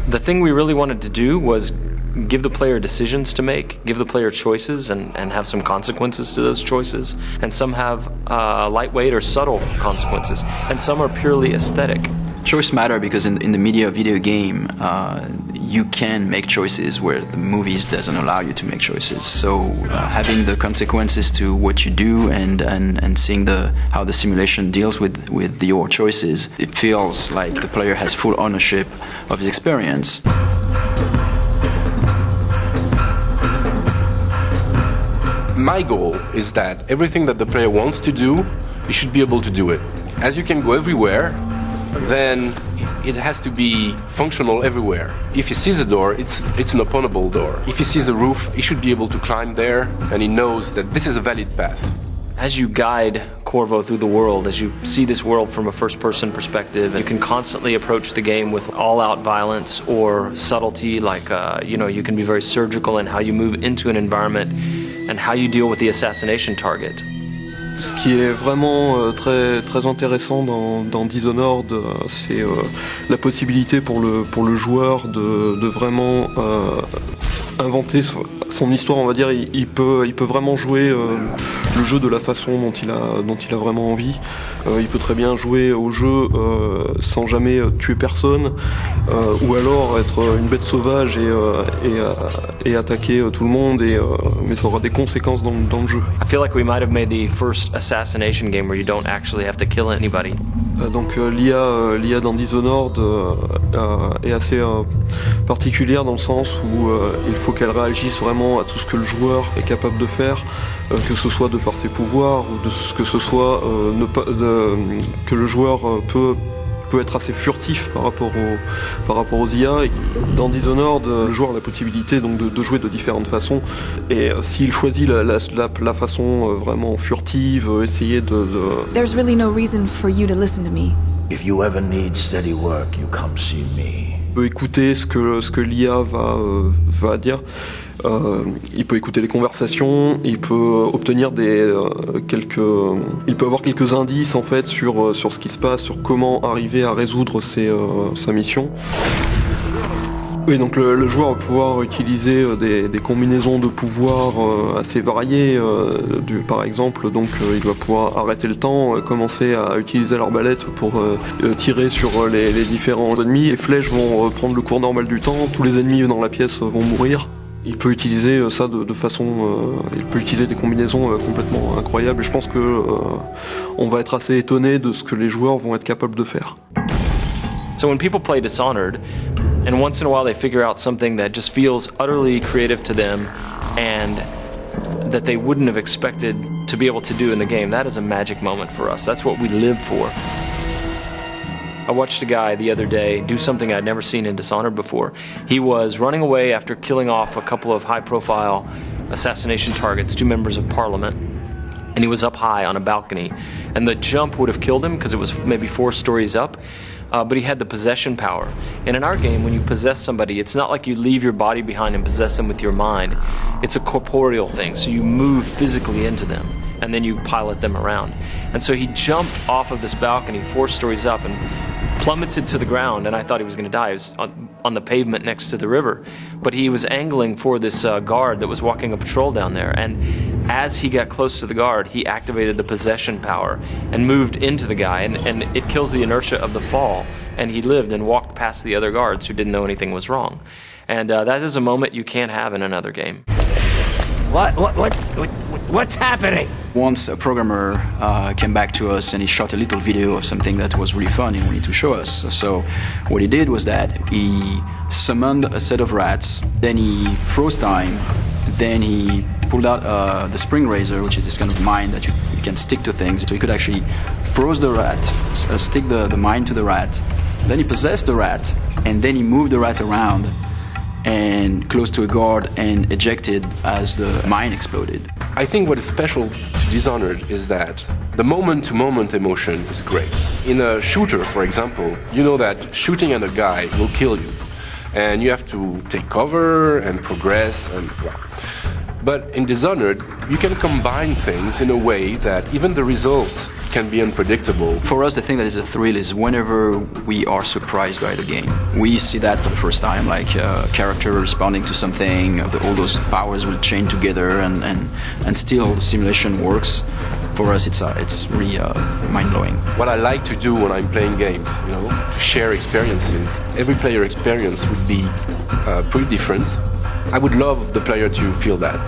The thing we really wanted to do was give the player decisions to make, give the player choices and have some consequences to those choices. And some have lightweight or subtle consequences, and some are purely aesthetic. Choice matter because in the media video game, you can make choices where the movies doesn't allow you to make choices. So having the consequences to what you do and seeing how the simulation deals with your choices, it feels like the player has full ownership of his experience. My goal is that everything that the player wants to do, he should be able to do it. As you can go everywhere, then it has to be functional everywhere. If he sees a door, it's an openable door. If he sees a roof, he should be able to climb there, and he knows that this is a valid path. As you guide Corvo through the world, as you see this world from a first-person perspective, you can constantly approach the game with all-out violence or subtlety, like you can be very surgical in how you move into an environment and how you deal with the assassination target. Ce qui est vraiment très intéressant dans Dishonored, c'est la possibilité pour le joueur de vraiment inventer son histoire, on va dire. Il peut vraiment jouer le jeu de la façon dont il a vraiment envie. Il peut très bien jouer au jeu sans jamais tuer personne, ou alors être une bête sauvage et attaquer tout le monde, mais ça aura des conséquences dans le jeu. I feel like we might have made the first assassination game where you don't actually have to kill anybody. Donc l'IA dans Dishonored est assez particulière dans le sens où il faut qu'elle réagisse vraiment à tout ce que le joueur est capable de faire, que ce soit de par ses pouvoirs ou que ce soit que le joueur peut être assez furtif par rapport aux IA. Et dans Dishonored, le joueur a la possibilité donc de jouer de différentes façons, et s'il choisit la façon vraiment furtive, essayer de... There's really no reason for you to listen to me. If you ever need steady work, you come see me. Il peut écouter ce que l'IA va dire. Il peut écouter les conversations, il peut obtenir il peut avoir quelques indices en fait sur ce qui se passe, sur comment arriver à résoudre sa mission. Oui, donc le joueur va pouvoir utiliser des combinaisons de pouvoirs assez variées. Par exemple, donc il va pouvoir arrêter le temps, commencer à utiliser l'arbalète pour tirer sur les différents ennemis. Les flèches vont prendre le cours normal du temps, tous les ennemis dans la pièce vont mourir. Il peut utiliser ça de façon... il peut utiliser des combinaisons complètement incroyables, et je pense que on va être assez étonné de ce que les joueurs vont être capables de faire. So when people play Dishonored, and once in a while they figure out something that just feels utterly creative to them and that they wouldn't have expected to be able to do in the game, that is a magic moment for us. That's what we live for. I watched a guy the other day do something I'd never seen in Dishonored before. He was running away after killing off a couple of high-profile assassination targets, 2 members of parliament, and he was up high on a balcony. And the jump would have killed him because it was maybe 4 stories up, but he had the possession power. And in our game, when you possess somebody, it's not like you leave your body behind and possess them with your mind. It's a corporeal thing, so you move physically into them, and then you pilot them around. And so he jumped off of this balcony 4 stories up and plummeted to the ground, and I thought he was going to die. He was on the pavement next to the river, but he was angling for this guard that was walking a patrol down there, and as he got close to the guard, he activated the possession power and moved into the guy, and it kills the inertia of the fall, and he lived and walked past the other guards who didn't know anything was wrong. And that is a moment you can't have in another game. What's happening? Once a programmer came back to us and he shot a little video of something that was really fun and wanted to show us. So what he did was that he summoned a set of rats, then he froze time, then he pulled out the spring razor, which is this kind of mine that you can stick to things. So he could actually froze the rat, stick the mine to the rat, then he possessed the rat, and then he moved the rat around and close to a guard and ejected as the mine exploded. I think what is special to Dishonored is that the moment-to-moment emotion is great. In a shooter, for example, you know that shooting at a guy will kill you, and you have to take cover and progress and well. But in Dishonored, you can combine things in a way that even the result can be unpredictable. For us, the thing that is a thrill is whenever we are surprised by the game. We see that for the first time, like a character responding to something, all those powers will chain together, and still the simulation works. For us, it's really mind-blowing. What I like to do when I'm playing games, to share experiences. Every player experience would be pretty different. I would love the player to feel that.